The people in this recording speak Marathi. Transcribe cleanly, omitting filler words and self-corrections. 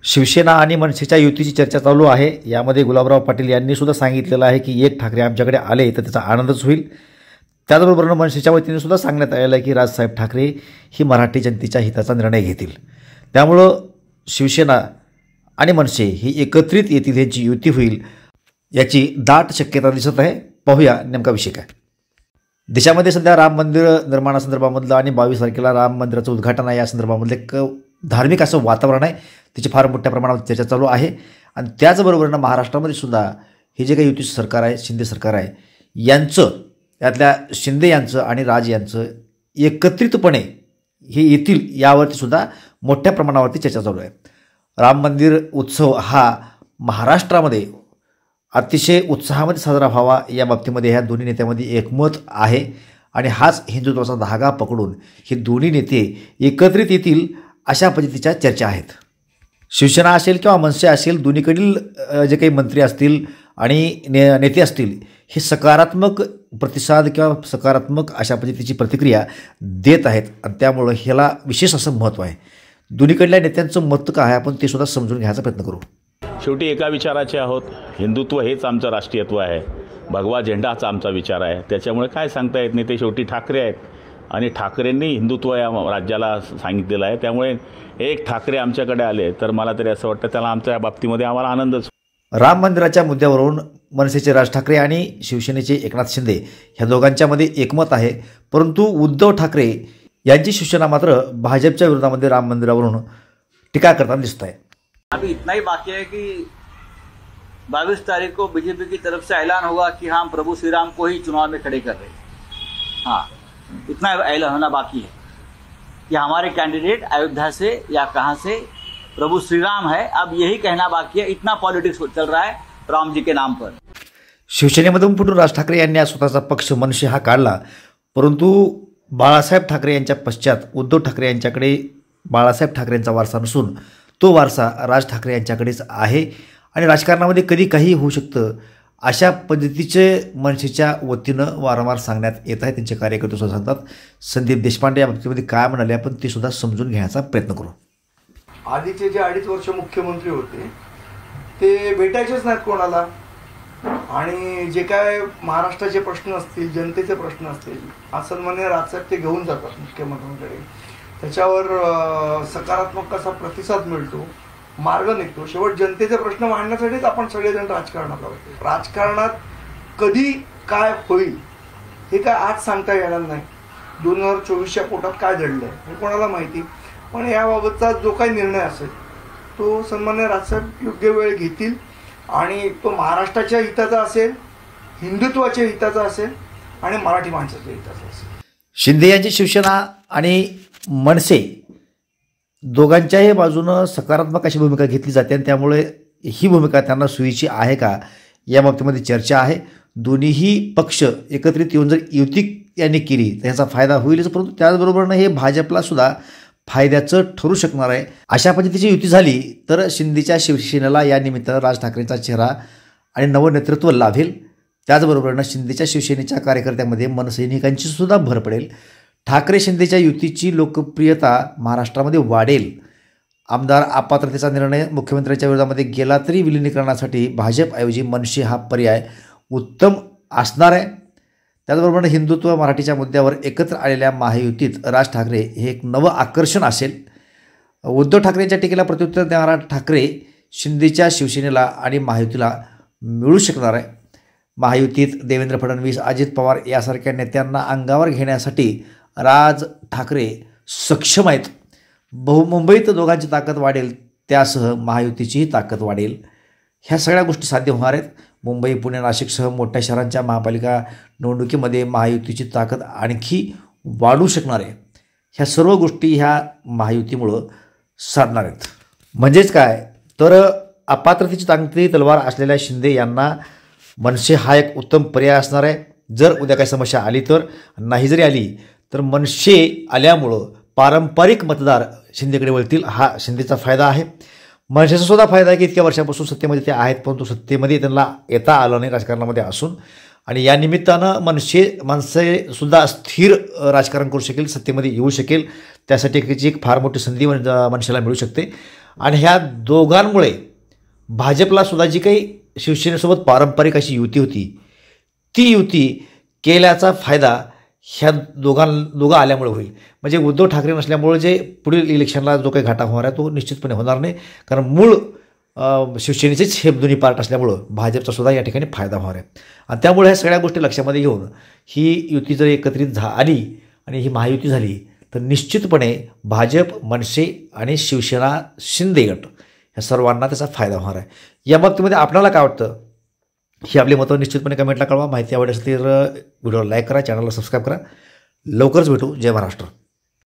शिवसेना आणि मनसेच्या युतीची चर्चा चालू आहे। यामध्ये गुलाबराव पाटील यांनी सुद्धा सांगितलेलं आहे की एक ठाकरे आमच्याकडे आले तर त्याचा आनंदच होईल। त्याचबरोबर मनसेच्या वतीने सुद्धा सांगण्यात आलेलं आहे की राजसाहेब ठाकरे ही मराठी जनतेच्या हिताचा निर्णय घेतील। त्यामुळे शिवसेना आणि मनसे ही एकत्रित येतील, यांची युती होईल याची दाट शक्यता दिसत आहे। पाहूया नेमका विषय काय। देशामध्ये सध्या राम मंदिर निर्माणासंदर्भामधलं आणि 22 तारखेला राम मंदिराचं उद्घाटन आहे, या संदर्भामधलं एक धार्मिक असं वातावरण आहे, त्याची फार मोठ्या प्रमाणावर चर्चा चालू आहे। आणि त्याचबरोबर महाराष्ट्रामध्ये सुद्धा हे जे काही युती सरकार आहे, शिंदे सरकार आहे, यांचं यातल्या शिंदे यांचं आणि राज यांचं एकत्रितपणे हे येतील यावरती सुद्धा मोठ्या प्रमाणावरती चर्चा चालू आहे। राम मंदिर उत्सव हा महाराष्ट्रामध्ये अतिशय उत्साहामध्ये साजरा व्हावा या बाबतीमध्ये ह्या दोन्ही नेत्यांमध्ये एकमत आहे आणि हाच हिंदुत्वाचा धागा पकडून हे दोन्ही नेते एकत्रित येतील अशा पद्धतीच्या चर्चा आहेत। शिवसेना असेल किंवा मनसे असेल, दोन्हीकडील जे काही मंत्री असतील आणि नेते असतील, हे सकारात्मक प्रतिसाद किंवा सकारात्मक अशा पद्धतीची प्रतिक्रिया देत आहेत आणि त्यामुळे ह्याला विशेष असं महत्त्व आहे। दोन्हीकडल्या नेत्यांचं मत काय आहे आपण ते सुद्धा समजून घ्यायचा प्रयत्न करू। शेवटी एका विचाराचे आहोत, हिंदुत्व हेच आमचं राष्ट्रीयत्व आहे, भगवा झेंडा हाच आमचा विचार आहे। त्याच्यामुळे काय सांगता येत नाही, ते शेवटी ठाकरे आहेत आणि ठाकरेंनी हिंदुत्व या राज्याला सांगितलेलं आहे। त्यामुळे एक ठाकरे आमच्याकडे आले तर मला तरी असं वाटतं त्याला आमच्या बाबतीमध्ये आम्हाला आनंदच। राम मंदिराच्या मुद्द्यावरून मनसेचे राज ठाकरे आणि शिवसेनेचे एकनाथ शिंदे ह्या दोघांच्यामध्ये एकमत आहे, परंतु उद्धव ठाकरे यांची शिवसेना मात्र भाजपच्या विरोधामध्ये राम मंदिरावरून टीका करताना दिसत आहे। अभी इतना ही बाकी है कि 22 तारीख को बीजेपी की तरफ से ऐलान होगा कि हम प्रभु श्री राम को ही चुनाव में खड़े कर रहे हैं। हाँ, इतना ऐलान होना बाकी है कि हमारे कैंडिडेट अयोध्या से या कहाँ से प्रभु श्री राम है। अब यही कहना बाकी है, इतना पॉलिटिक्स चल रहा है राम जी के नाम पर। शिवसेनेमधून फुटून राज ठाकरे यांनी आज स्वतःचा पक्ष मनसे हा काढला, परंतु बाळासाहेब ठाकरे यांच्या पश्चात उद्धव ठाकरे यांच्याकडे बाळासाहेब ठाकरेंचा वारसा नसून तो वारसा राज ठाकरे यांच्याकडेच आहे आणि राजकारणामध्ये कधी काही होऊ शकतं अशा पद्धतीचे मनसेच्या वतीनं वारंवार सांगण्यात येत आहे। त्यांचे कार्यकर्ते सुद्धा सांगतात। संदीप देशपांडे या बाबतीमध्ये काय म्हणाले आपण ते सुद्धा समजून घ्यायचा प्रयत्न करू। आधीचे जे 2.5 वर्ष मुख्यमंत्री होते ते भेटायचेच नाहीत कोणाला, आणि जे काय महाराष्ट्राचे प्रश्न असतील, जनतेचे प्रश्न असतील, सन्माननीय राजसाहेब ते घेऊन जातात मुख्यमंत्र्यांकडे, त्याच्यावर सकारात्मक कसा प्रतिसाद मिळतो, मार्ग निघतो। शेवट जनतेचे प्रश्न मांडण्यासाठीच आपण सगळेजण राजकारणात आहोत। राजकारणात कधी काय होईल हे काय आज सांगता येणार नाही। 2024च्या पोटात काय दडलं हे कोणाला माहिती, पण याबाबतचा जो काही निर्णय असेल तो सन्माननीय राजसाहेब योग्य वेळ घेतील आणि तो महाराष्ट्राच्या हिताचा असेल, हिंदुत्वाच्या हिताचा असेल आणि मराठी माणसाच्या हिताचा असेल। शिंदे यांची शिवसेना आणि मनसे दोघांच्याही बाजूनं सकारात्मक अशी भूमिका घेतली जाते आणि त्यामुळे ही भूमिका त्यांना सोयीची आहे का या बाबतीमध्ये चर्चा आहे। दोन्हीही पक्ष एकत्रित येऊन जर युती यांनी केली तर याचा फायदा होईलच, परंतु त्याचबरोबरनं हे भाजपला सुद्धा फायद्याचं ठरू शकणार आहे। अशा पद्धतीची युती झाली तर शिंदेच्या शिवसेनेला या निमित्तानं राज ठाकरेंचा चेहरा आणि नवनेतृत्व लाभेल। त्याचबरोबरनं शिंदेच्या शिवसेनेच्या कार्यकर्त्यांमध्ये मनसैनिकांची सुद्धा भर पडेल। ठाकरे शिंदेच्या युतीची लोकप्रियता महाराष्ट्रामध्ये वाढेल। आमदार अपात्रतेचा निर्णय मुख्यमंत्र्यांच्या विरोधामध्ये गेला तरी विलिनीकरणासाठी भाजपऐवजी मनसे हा पर्याय उत्तम असणार आहे। त्याचबरोबर हिंदुत्व मराठीच्या मुद्द्यावर एकत्र आलेल्या महायुतीत राज ठाकरे हे एक नवं आकर्षण असेल। उद्धव ठाकरेंच्या टीकेला प्रत्युत्तर देणारा ठाकरे शिंदेच्या शिवसेनेला आणि महायुतीला मिळू शकणार आहे। महायुतीत देवेंद्र फडणवीस, अजित पवार यासारख्या नेत्यांना अंगावर घेण्यासाठी राज ठाकरे सक्षम आहेत। मुंबईत दोघांची ताकद वाढेल, त्यासह महायुतीचीही ताकद वाढेल। ह्या सगळ्या गोष्टी साध्य होणार आहेत। मुंबई, पुणे, नाशिकसह मोठ्या शहरांच्या महापालिका निवडणुकीमध्ये महायुतीची ताकद आणखी वाढू शकणार आहे। ह्या सर्व गोष्टी ह्या महायुतीमुळं साधणार आहेत। म्हणजेच काय तर अपात्रतेची तांत्रिक तलवार असलेल्या शिंदे यांना मनसे हा एक उत्तम पर्याय असणार आहे। जर उद्या काही समस्या आली तर, नाही जरी आली तर मनसे आल्यामुळं पारंपरिक मतदार शिंदेकडे वळतील, हा शिंदेचा फायदा आहे। मनसेचा सुद्धा फायदा आहे की इतक्या वर्षापासून सत्तेमध्ये ते आहेत, परंतु सत्तेमध्ये त्यांना येता आलं नाही राजकारणामध्ये असून, आणि या निमित्तानं मनसेसुद्धा स्थिर राजकारण करू शकेल, सत्तेमध्ये येऊ शकेल। त्यासाठी एक फार मोठी संधी मनसेला मिळू शकते। आणि ह्या दोघांमुळे भाजपला सुद्धा जी काही शिवसेनेसोबत पारंपरिक अशी युती होती ती युती केल्याचा फायदा ह्या दोघं आल्यामुळे होईल. म्हणजे उद्धव ठाकरे नसल्यामुळे जे पुढील इलेक्शनला जो काही घाटा होणार आहे तो निश्चितपणे होणार नाही, कारण मूळ शिवसेनेचेच हे दोन्ही पार्ट असल्यामुळं भाजपचा सुद्धा या ठिकाणी फायदा होणार आहे. आणि त्यामुळे ह्या सगळ्या गोष्टी लक्षामध्ये घेऊन ही युती जर एकत्रित आली आणि ही महायुती झाली तर निश्चितपणे भाजप, मनसे आणि शिवसेना शिंदे गट ह्या सर्वांना त्याचा फायदा होणार आहे. या बाबतीमध्ये आपल्याला काय वाटतं ही आपली मतं निश्चितपणे कमेंटला कळवा. माहिती आवडली असेल तर व्हिडिओला लाईक करा, चॅनलला सबस्क्राईब करा. लवकरच भेटू. जय महाराष्ट्र.